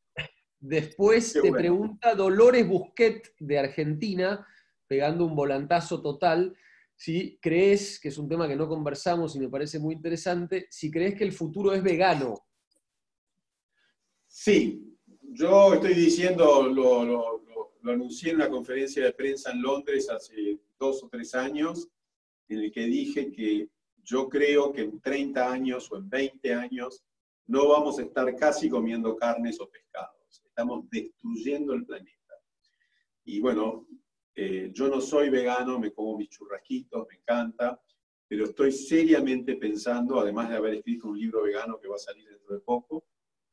Después ¡Qué te bueno! pregunta Dolores Busquet de Argentina, pegando un volantazo total, si crees, que es un tema que no conversamos y me parece muy interesante, si crees que el futuro es vegano. Sí, yo estoy diciendo, lo anuncié en una conferencia de prensa en Londres hace 2 o 3 años, en el que dije que yo creo que en 30 años o en 20 años no vamos a estar casi comiendo carnes o pescados. Estamos destruyendo el planeta. Y bueno, yo no soy vegano, me como mis churrasquitos, me encanta, pero estoy seriamente pensando, además de haber escrito un libro vegano que va a salir dentro de poco,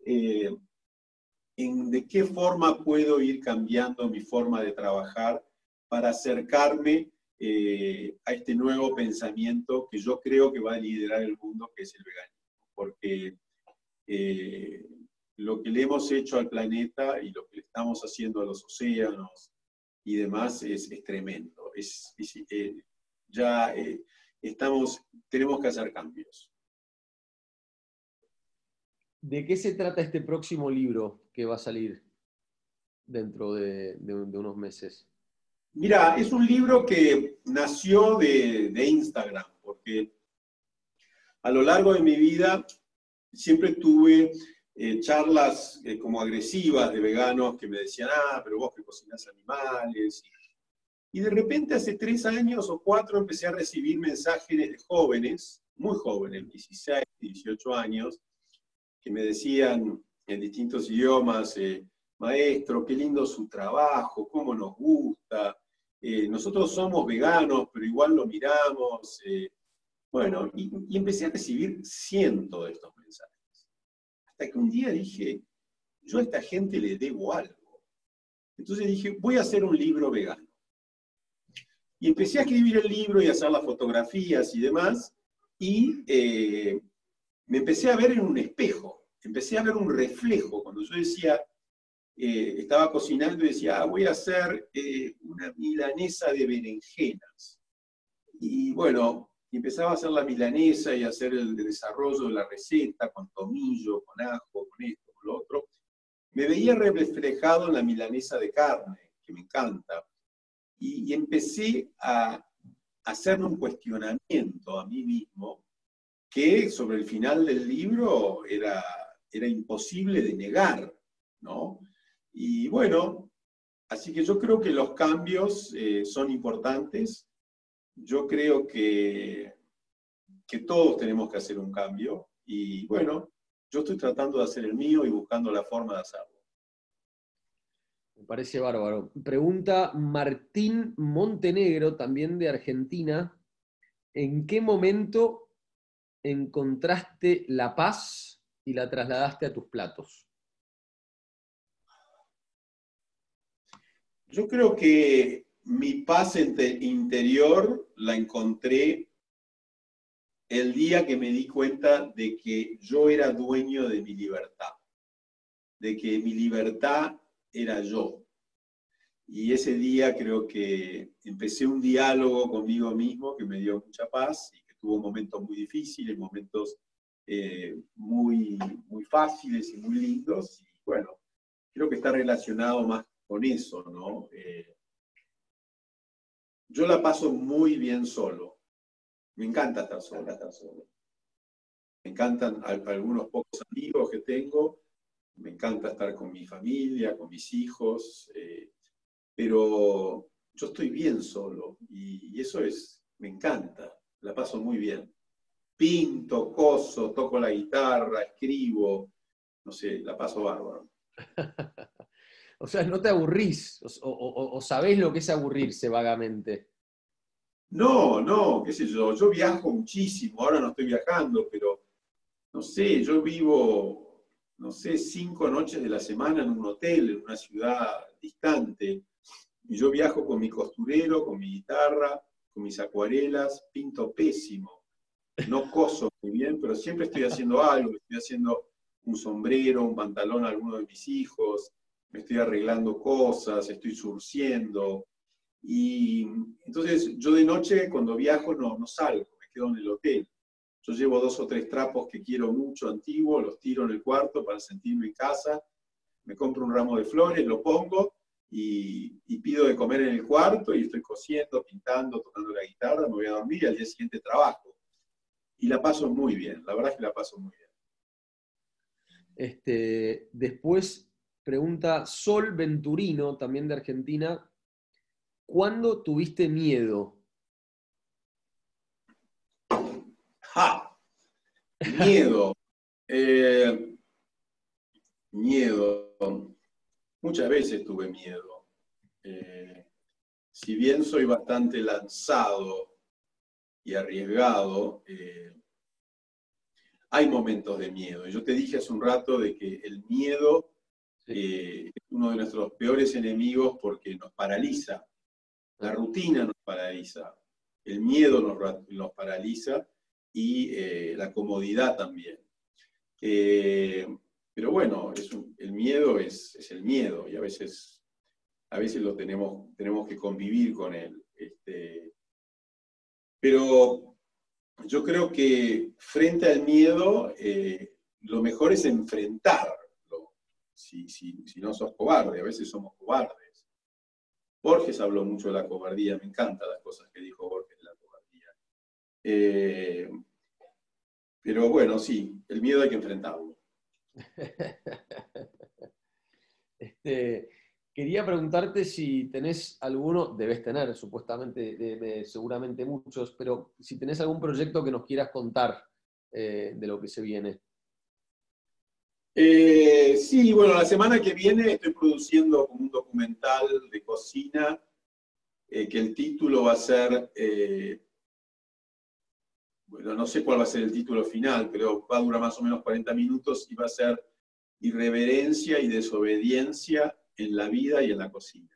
en de qué forma puedo ir cambiando mi forma de trabajar para acercarme a este nuevo pensamiento que yo creo que va a liderar el mundo, que es el veganismo. Porque lo que le hemos hecho al planeta y lo que le estamos haciendo a los océanos y demás es tremendo. Tenemos que hacer cambios. ¿De qué se trata este próximo libro que va a salir dentro de unos meses? Mira, es un libro que nació de Instagram, porque a lo largo de mi vida siempre tuve charlas como agresivas de veganos que me decían, pero vos que cocinás animales. Y de repente hace 3 años o 4 empecé a recibir mensajes de jóvenes, muy jóvenes, 16, 18 años, que me decían en distintos idiomas, maestro, qué lindo su trabajo, cómo nos gusta, nosotros somos veganos, pero igual lo miramos. Bueno, y empecé a recibir cientos de estos mensajes. Hasta que un día dije, yo a esta gente le debo algo. Entonces dije, voy a hacer un libro vegano. Y empecé a escribir el libro y a hacer las fotografías y demás, y me empecé a ver en un espejo, empecé a ver un reflejo. Cuando yo decía, estaba cocinando y decía, voy a hacer una milanesa de berenjenas. Y bueno, empezaba a hacer la milanesa y a hacer el desarrollo de la receta con tomillo, con ajo, con esto, con lo otro. Me veía reflejado en la milanesa de carne, que me encanta. Y empecé a hacerme un cuestionamiento a mí mismo que sobre el final del libro era imposible de negar, ¿no? Y bueno, así que yo creo que los cambios son importantes. Yo creo que todos tenemos que hacer un cambio. Y bueno, yo estoy tratando de hacer el mío y buscando la forma de hacerlo. Me parece bárbaro. Pregunta Martín Montenegro, también de Argentina. ¿En qué momento encontraste la paz y la trasladaste a tus platos? Yo creo que mi paz interior la encontré el día que me di cuenta de que yo era dueño de mi libertad, de que mi libertad era yo. Y ese día creo que empecé un diálogo conmigo mismo que me dio mucha paz y que tuvo momentos muy difíciles, momentos muy, muy fáciles y muy lindos. Y bueno, creo que está relacionado más con eso, ¿no? Yo la paso muy bien solo. Me encanta estar solo. Me encantan algunos pocos amigos que tengo. Me encanta estar con mi familia, con mis hijos. Pero yo estoy bien solo y eso me encanta, la paso muy bien. Pinto, coso, toco la guitarra, escribo, no sé, la paso bárbaro. O sea, no te aburrís, o sabés lo que es aburrirse vagamente. No, no, qué sé yo viajo muchísimo, ahora no estoy viajando, pero no sé, yo vivo, no sé, 5 noches de la semana en un hotel, en una ciudad distante, y yo viajo con mi costurero, con mi guitarra, con mis acuarelas, pinto pésimo, no coso muy bien, pero siempre estoy haciendo algo, estoy haciendo un sombrero, un pantalón a alguno de mis hijos, me estoy arreglando cosas, estoy surciendo. Y entonces yo de noche cuando viajo no salgo, me quedo en el hotel. Yo llevo 2 o 3 trapos que quiero mucho antiguos, los tiro en el cuarto para sentirme en casa, me compro un ramo de flores, lo pongo y pido de comer en el cuarto y estoy cosiendo, pintando, tocando la guitarra, me voy a dormir y al día siguiente trabajo. Y la paso muy bien, la verdad es que la paso muy bien. Después pregunta Sol Venturino, también de Argentina, ¿cuándo tuviste miedo? ¡Ja! Miedo. Eh, miedo. Muchas veces tuve miedo. Si bien soy bastante lanzado y arriesgado, hay momentos de miedo. Yo te dije hace un rato de que el miedo Sí. es uno de nuestros peores enemigos porque nos paraliza. La rutina nos paraliza, el miedo nos paraliza y la comodidad también. Eh, pero bueno, el miedo es el miedo y a veces tenemos que convivir con él. Pero yo creo que frente al miedo, lo mejor es enfrentarlo. Si no sos cobarde, a veces somos cobardes. Borges habló mucho de la cobardía, me encantan las cosas que dijo Borges de la cobardía. Eh, pero bueno, sí, el miedo hay que enfrentarlo. Este, Quería preguntarte si tenés alguno, debes tener supuestamente, seguramente muchos, pero si tenés algún proyecto que nos quieras contar de lo que se viene. Sí, bueno, la semana que viene estoy produciendo como un documental de cocina, que el título va a ser, bueno, no sé cuál va a ser el título final, pero va a durar más o menos 40 minutos y va a ser Irreverencia y desobediencia en la vida y en la cocina.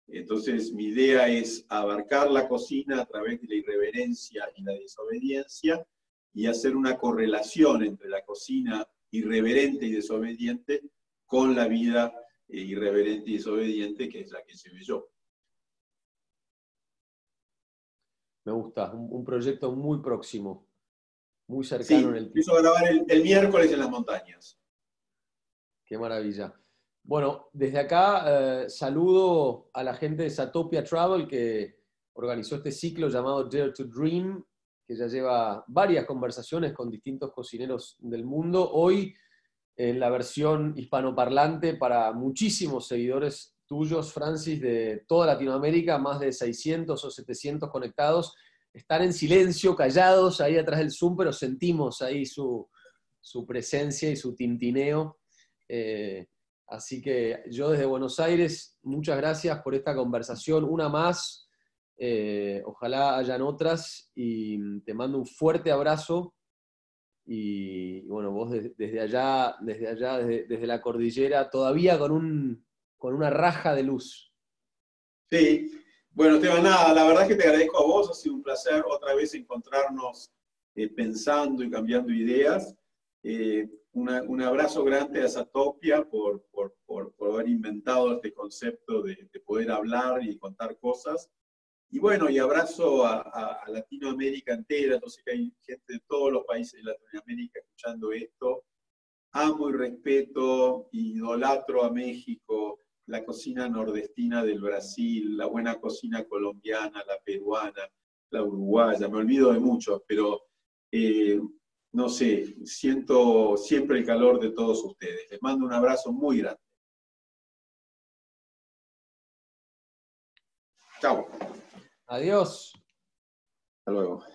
Entonces, mi idea es abarcar la cocina a través de la irreverencia y la desobediencia y hacer una correlación entre la cocina irreverente y desobediente con la vida irreverente y desobediente, que es la que llevé yo. Me gusta, un proyecto muy próximo, muy cercano en Sí, el tiempo. empiezo a grabar el miércoles en las montañas. Qué maravilla. Bueno, desde acá saludo a la gente de Satopia Travel que organizó este ciclo llamado Dare to Dream, que ya lleva varias conversaciones con distintos cocineros del mundo. Hoy en la versión hispanoparlante para muchísimos seguidores tuyos, Francis, de toda Latinoamérica, más de 600 o 700 conectados. Están en silencio, callados ahí atrás del Zoom, pero sentimos ahí su presencia y su tintineo. Eh, Así que yo desde Buenos Aires, muchas gracias por esta conversación. Una más, ojalá hayan otras y te mando un fuerte abrazo. Y bueno, vos desde la cordillera, todavía con una raja de luz. Sí, bueno, Esteban, nada, la verdad es que te agradezco a vos, ha sido un placer otra vez encontrarnos pensando y cambiando ideas. Un abrazo grande a Satopia por haber inventado este concepto de poder hablar y contar cosas. Y bueno, y abrazo a Latinoamérica entera, entonces que hay gente de todos los países de Latinoamérica escuchando esto. Amo y respeto, idolatro a México, la cocina nordestina del Brasil, la buena cocina colombiana, la peruana, la uruguaya, me olvido de muchos, pero no sé, siento siempre el calor de todos ustedes. Les mando un abrazo muy grande. Chao. Adiós. Hasta luego.